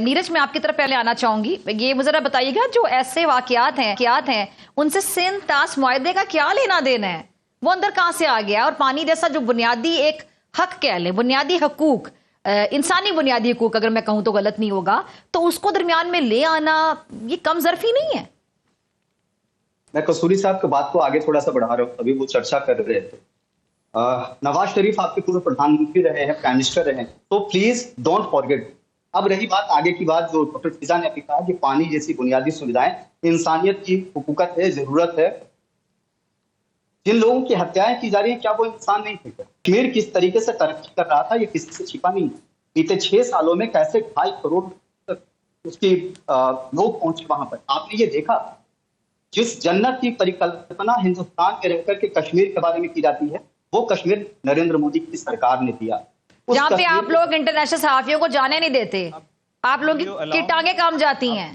नीरज, मैं आपकी तरफ पहले आना चाहूंगी। ये मुझे जरा बताइएगा, जो ऐसे वाकयात हैं उनसे सिंध तास मुआहदे का क्या लेना देना है? वो अंदर कहां से आ गया? और पानी जैसा जो बुनियादी एक हक कह लें, बुनियादी हकूक, इंसानी बुनियादी हकूक अगर मैं कहूं तो गलत नहीं होगा, तो उसको दरमियान में ले आना ये कम जरफी नहीं है? मैं कसूरी साहब की बात को आगे थोड़ा सा बढ़ा रहा हूँ। अभी वो चर्चा कर रहे थे, नवाज शरीफ आपके पूर्व प्रधानमंत्री रहे हैं, प्राइम मिनिस्टर रहे हैं, तो प्लीज डोंट फॉरगेट। अब रही बात आगे की बात, जो डॉक्टर फिजा ने अभी कहा कि पानी जैसी बुनियादी सुविधाएं इंसानियत की हुकूकत है, जरूरत है। जिन लोगों की हत्याएं की जा रही हैं, क्या वो इंसान नहीं थे? कश्मीर किस तरीके से तरक्की कर रहा था, ये किसी से छिपा नहीं है। बीते 6 सालों में कैसे 2.5 करोड़ तक उसकी लोग पहुंचे वहां पर, आपने ये देखा? जिस जन्नत की परिकल्पना हिंदुस्तान में रहकर के कश्मीर के बारे में की जाती है, वो कश्मीर नरेंद्र मोदी की सरकार ने दिया। जहां पे आप लोग इंटरनेशनल सहाफियों को जाने नहीं देते, आप लोग की टांगे काम जाती हैं।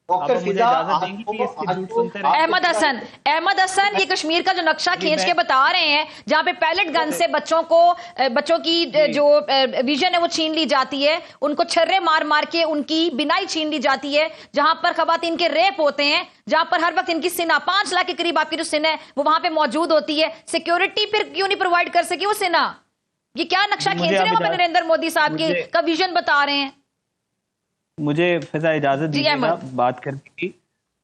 डॉक्टर फिजा, अहमद हसन ये कश्मीर का जो नक्शा खींच के बता रहे हैं, जहां पे पैलेट गन से बच्चों की जो विजन है वो छीन ली जाती है, उनको छर्रे मार मार के उनकी बिनाई छीन ली जाती है, जहां पर खवातीन के रेप होते हैं, जहां पर हर वक्त इनकी सेना 5 लाख के करीब आपकी जो सेना है वो वहां पे मौजूद होती है। सिक्योरिटी फिर क्यों नहीं प्रोवाइड कर सकी वो सेना? ये क्या नक्शा खींच रहे हैं नरेंद्र मोदी साहब का विजन बता रहे हैं? मुझे फिजा इजाजत दीजिएगा बात करने की।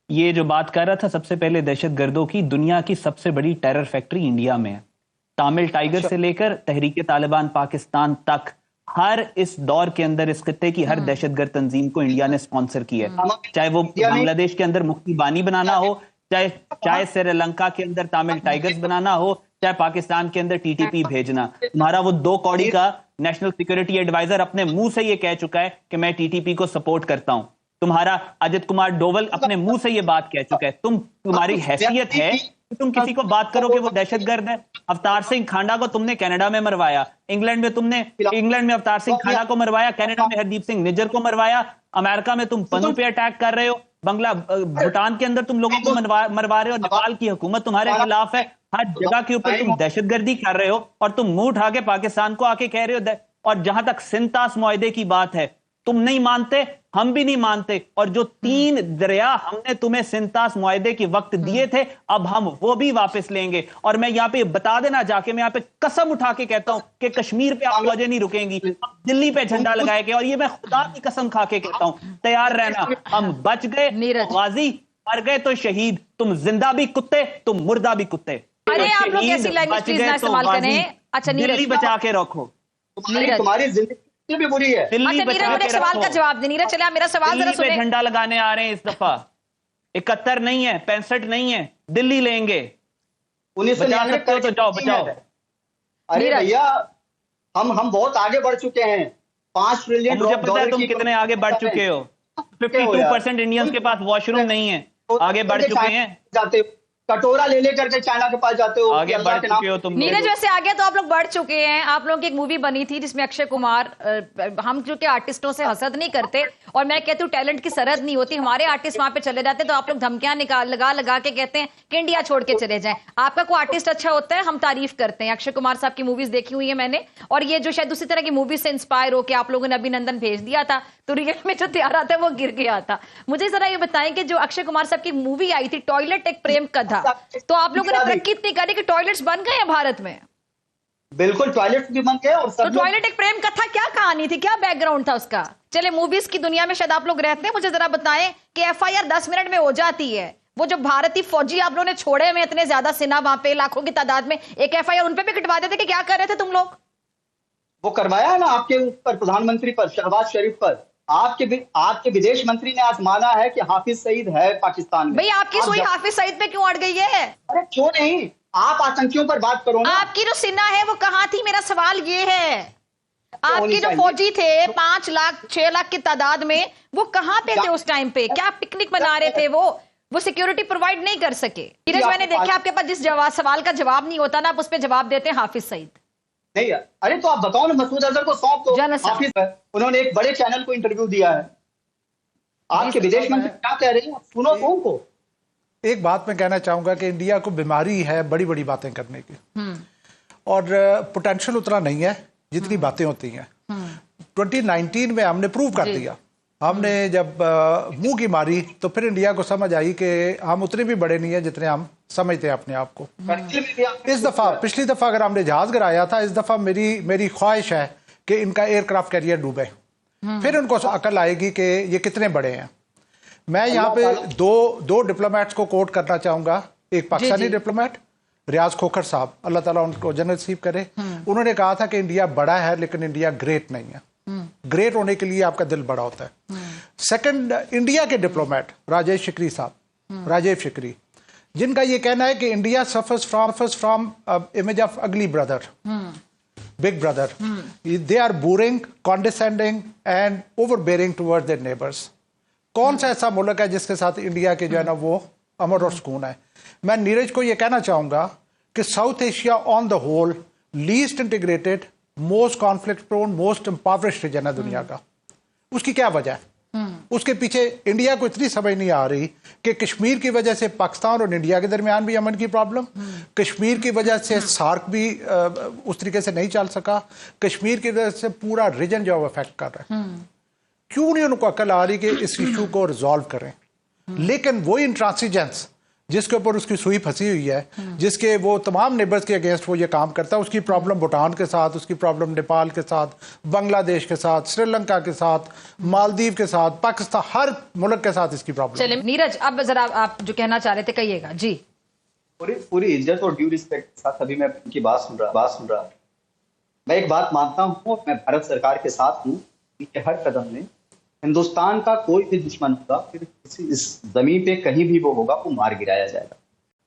ये जो बात कर रहा था सबसे पहले दहशतगर्दों की, दुनिया की सबसे बड़ी टेरर फैक्ट्री इंडिया में है। तामिल टाइगर से लेकर तहरीक तालिबान पाकिस्तान तक, हर इस दौर के अंदर इस खत्ते की हर दहशतगर्द तंजीम को इंडिया ने स्पॉन्सर किया है। चाहे वो बांग्लादेश के अंदर मुक्ति बानी बनाना हो, चाहे श्रीलंका के अंदर तामिल टाइगर्स बनाना हो, चाहे पाकिस्तान के अंदर टीटीपी भेजना। तुम्हारा वो 2 कौड़ी का नेशनल सिक्योरिटी एडवाइजर अपने मुंह से ये कह चुका है कि मैं टीटीपी को सपोर्ट करता हूं। तुम्हारा अजित कुमार डोवल अपने मुंह से ये बात कह चुका है। तुम्हारी हैसियत है कि तुम किसी को बात करो कि वो दहशतगर्द है? अवतार सिंह खांडा को तुमने कनाडा में मरवाया, इंग्लैंड में अवतार सिंह खांडा को मरवाया, कनाडा में हरदीप सिंह निज्जर को मरवाया, अमेरिका में तुम पन्नू पे अटैक कर रहे हो, भूटान के अंदर तुम लोगों को मरवा रहे हो, नेपाल की हुकूमत तुम्हारे खिलाफ है, हर जगह के ऊपर तुम दहशतगर्दी कर रहे हो और तुम मुंह उठा के पाकिस्तान को आके कह रहे हो। और जहां तक सिंध तास मुआहदे की बात है, तुम नहीं मानते, हम भी नहीं मानते, और जो 3 दरिया हमने तुम्हें सिंध तास मुआहदे के वक्त दिए थे, अब हम वो भी वापस लेंगे। और मैं यहाँ पे बता देना जाके, मैं यहाँ पे कसम उठा के कहता हूं कि कश्मीर पे आप वजह नहीं रुकेंगी, दिल्ली पे झंडा लगाएंगे। और ये मैं खुदा की कसम खा के कहता हूं, तैयार रहना। हम बच गए गाजी, मर गए तो शहीद। तुम जिंदा भी कुत्ते, तुम मुर्दा भी कुत्ते। अरे आप लोग कैसी लैंग्वेज प्लीज ना इस्तेमाल करें। अच्छा दिल्ली बचा के रखो, तुम्हारी जिंदगी भी बुरी है। अच्छा नीरज, मेरे सवाल का जवाब दे। नीरज चले, मेरा सवाल जरा सुने। झंडा लगाने आ रहे हैं इस दफा। 71 नहीं है, 65 नहीं है, दिल्ली लेंगे। 1999 तो जाओ बचाओ। अरे भैया, हम बहुत आगे बढ़ चुके हैं। 5 ट्रिलियन मुझे पता है तुम कितने आगे बढ़ चुके हो। 52% इंडियंस के पास वॉशरूम नहीं है, आगे बढ़ चुके हैं। जाते कटोरा ले लेकर के चाइना के पास जाते हो, आगे बढ़ चुके हो तुम। नीरज वैसे आगे तो आप लोग बढ़ चुके हैं। आप लोगों की एक मूवी बनी थी जिसमें अक्षय कुमार, हम जो के आर्टिस्टों से हसद नहीं करते, और मैं कहती हूँ टैलेंट की सरहद नहीं होती, हमारे आर्टिस्ट वहां पे चले जाते तो आप लोग धमकियां लगा के कहते हैं कि इंडिया छोड़ के चले जाएं। आपका कोई आर्टिस्ट अच्छा होता है, हम तारीफ करते हैं। अक्षय कुमार साहब की मूवीज देखी हुई है मैंने, और ये जो शायद उसी तरह की मूवी से इंस्पायर होकर आप लोगों ने अभिनंदन भेज दिया था, तो रियल में जो तैयार आता है वो गिर गया था। मुझे जरा ये बताएं कि जो अक्षय कुमार साहब की मूवी आई थी टॉयलेट एक प्रेम कथा, तो आप लोगों ने तरक्की इतनी करी कि टॉयलेट्स बन गए हैं भारत में। बिल्कुल, टॉयलेट्स भी बन गए। और तो टॉयलेट एक प्रेम कथा क्या कहानी थी, क्या बैकग्राउंड था उसका? चले, मूवीज की दुनिया में शायद आप लोग रहते हैं, मुझे जरा बताएं कि एफआईआर 10 मिनट में हो जाती है। वो जो भारतीय फौजी आप लोगों ने छोड़े हुए इतने ज्यादा सेना वहां पे लाखों की तादाद में, एक एफआईआर उन पे भी कटवा देते कि क्या कर रहे थे तुम लोग? वो करवाया है ना आपके ऊपर, प्रधानमंत्री पर, शहबाज शरीफ पर। आपके विदेश मंत्री ने आज माना है कि हाफिज सईद है पाकिस्तान में। भाई आपकी सुई हाफिज सईद पे क्यों अड़ गई है? अरे क्यों नहीं, आप आतंकियों पर बात करो ना। आपकी जो सेना है वो कहां थी, मेरा सवाल ये है। आपके जो फौजी थे 5 लाख 6 लाख की तादाद में, वो कहां पे थे उस टाइम पे? क्या पिकनिक मना रहे थे? वो सिक्योरिटी प्रोवाइड नहीं कर सके। नीरज, मैंने देखा आपके पास जिस सवाल का जवाब नहीं होता ना, आप उस पर जवाब देते हैं हाफिज सईद। नहीं, अरे तो आप बताओ ना, मसूद अजहर को सौंप दो। हाफिज है, उन्होंने एक बड़े चैनल को इंटरव्यू दिया है। आपके विदेश मंत्री क्या कह रहे हैं, सुनो तो उनको। एक बात मैं कहना चाहूंगा कि इंडिया को बीमारी है बड़ी बड़ी बातें करने की, और पोटेंशियल उतना नहीं है जितनी बातें होती हैं। 2019 में हमने प्रूव कर दिया, हमने जब मुंह की मारी तो फिर इंडिया को समझ आई कि हम उतने भी बड़े नहीं है जितने हम समझते हैं अपने आप को। इस दफा, पिछली दफा अगर हमने जहाज गिराया था, इस दफा मेरी ख्वाहिश है कि इनका एयरक्राफ्ट कैरियर डूबे, फिर उनको अकल आएगी कि ये कितने बड़े हैं। मैं यहाँ पे दो डिप्लोमेट्स को कोट करना चाहूंगा। एक पाकिस्तानी डिप्लोमेट रियाज खोखर साहब, अल्लाह ताला उनको जन्नत नसीब करे, उन्होंने कहा था कि इंडिया बड़ा है लेकिन इंडिया ग्रेट नहीं है। ग्रेट होने के लिए आपका दिल बड़ा होता है। सेकंड, इंडिया के डिप्लोमेट राजेश शिकरी साहब, राजेश शिकरी, जिनका ये कहना है कि India suffers from image of ugly brother, big brother. They are boring, condescending and overbearing towards their neighbours. कौन सा ऐसा मुल्क है जिसके साथ इंडिया के जो है ना वो अमर और सुकून है? मैं नीरज को ये कहना चाहूंगा कि South Asia on the whole least integrated, most conflict prone, most impoverished region है दुनिया का। उसकी क्या वजह है? उसके पीछे इंडिया को इतनी समझ नहीं आ रही कि कश्मीर की वजह से पाकिस्तान और इंडिया के दरमियान भी अमन की प्रॉब्लम, कश्मीर की वजह से सार्क भी उस तरीके से नहीं चल सका, कश्मीर की वजह से पूरा रीजन जो अफेक्ट कर रहा है। क्यों नहीं उनको अकल आ रही कि इस इशू को रिजॉल्व करें? लेकिन वो इंट्रांसिजेंस जिसके ऊपर उसकी सुई फंसी हुई है, जिसके वो तमाम नेबर्स के अगेंस्ट वो ये काम करता है, उसकी प्रॉब्लम भूटान के साथ, उसकी प्रॉब्लम नेपाल के साथ, बांग्लादेश के साथ, श्रीलंका के साथ, मालदीव के साथ, पाकिस्तान, हर मुल्क के साथ इसकी प्रॉब्लम। चलिए नीरज, अब जरा आप जो कहना चाह रहे थे कहिएगा जी। पूरी इज्जत और ड्यू रिस्पेक्ट के साथ अभी मैं उनकी बात सुन रहा। मैं एक बात मानता हूँ, मैं भारत सरकार के साथ हूँ कि हर कदम में हिंदुस्तान का कोई भी दुश्मन होगा, फिर किसी इस जमीन पे कहीं भी वो होगा, वो मार गिराया जाएगा,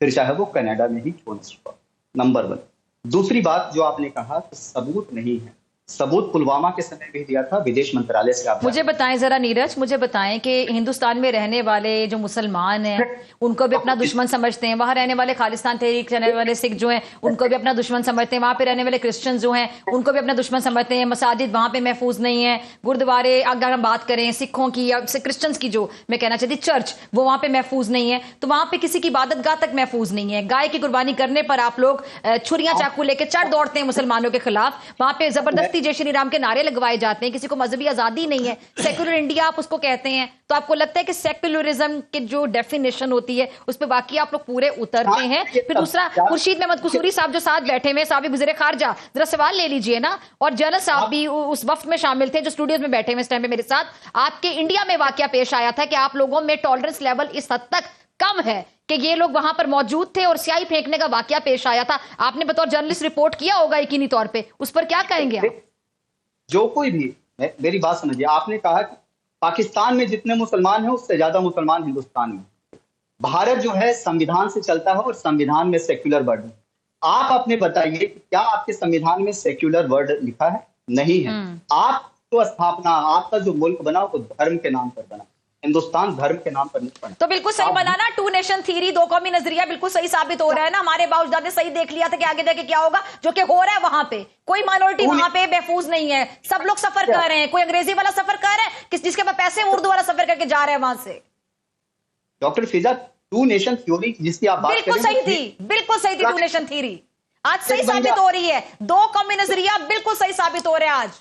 फिर चाहे वो कनाडा में ही क्यों न हुआ। नंबर 1। दूसरी बात जो आपने कहा कि सबूत नहीं है, सबूत पुलवामा के समय भी दिया था विदेश मंत्रालय से। आप मुझे बताएं जरा नीरज, मुझे बताएं कि हिंदुस्तान में रहने वाले जो मुसलमान हैं उनको भी अपना दुश्मन समझते हैं, वहां रहने वाले खालिस्तान तहरीक रहने वाले सिख जो हैं उनको भी अपना दुश्मन समझते हैं, वहां पे रहने वाले क्रिश्चियन जो हैं उनको भी अपना दुश्मन समझते हैं, मसाजिद वहां पे महफूज नहीं है, गुरुद्वारे अगर हम बात करें सिखों की या क्रिश्चियंस की, जो मैं कहना चाहती चर्च, वो वहां पे महफूज नहीं है, तो वहां पे किसी की इबादतगाह तक महफूज नहीं है। गाय की कुर्बानी करने पर आप लोग छुरियां चाकू लेके चढ़ दौड़ते हैं मुसलमानों के खिलाफ, वहां पे जबरदस्ती जय श्री राम के नारे लगवाए जाते हैं, किसी को मजहबी आजादी नहीं है, सेक्युलर इंडिया आप उसको कहते हैं। तो आपको लगता है कि सेक्युलरिज्म की जो डेफिनेशन होती है उस पर बाकी आप लोग पूरे उतरते हैं? फिर दूसरा, खुर्शीद अहमद कसूरी साहब जो साथ बैठे हुए, साबिक वज़ीर खारजा, जरा सवाल ले लीजिए ना, और जनरल साहब भी उस वफ्द में शामिल थे जो स्टूडियोज में बैठे हुए इस टाइम पे मेरे साथ। आपके इंडिया में वाकया पेश आया था कि आप लोगों में टॉलरेंस लेवल इस हद तक कम है कि ये लोग वहां पर मौजूद थे और स्याही फेंकने का वाकया पेश आया था। आपने बतौर जर्नलिस्ट रिपोर्ट किया होगा यकीनी तौर पर, उस पर क्या कहेंगे आप? जो कोई भी, मेरी बात समझिए, आपने कहा कि पाकिस्तान में जितने मुसलमान हैं उससे ज्यादा मुसलमान हिंदुस्तान में। भारत जो है संविधान से चलता है और संविधान में सेक्युलर वर्ड है। आप अपने बताइए कि क्या आपके संविधान में सेक्युलर वर्ड लिखा है? नहीं है। आप तो स्थापना, आपका जो मुल्क बना वो धर्म के नाम पर बना, हिंदुस्तान धर्म के नाम पर नहीं बना। तो बिल्कुल सही बना ना, 2 नेशन थ्योरी, 2 कौमी नजरिया बिल्कुल सही साबित हो रहा है ना। हमारे बावजूद ने सही देख लिया था कि आगे जाके क्या होगा, जो कि हो रहा है। वहां पे कोई माइनॉरिटी वहां पे महफूज नहीं है, सब लोग सफर कर रहे हैं। कोई अंग्रेजी वाला सफर कर रहा है, जिसके पास पैसे, उर्दू वाला सफर करके जा रहे हैं वहां से। डॉक्टर फिजा, 2 नेशन थ्योरी जिसकी आप बात कर रहे हैं बिल्कुल सही थी, बिल्कुल सही थी 2 नेशन थ्योरी। आज सही साबित हो रही है, 2 कौमी नजरिया बिल्कुल सही साबित हो रहे हैं आज।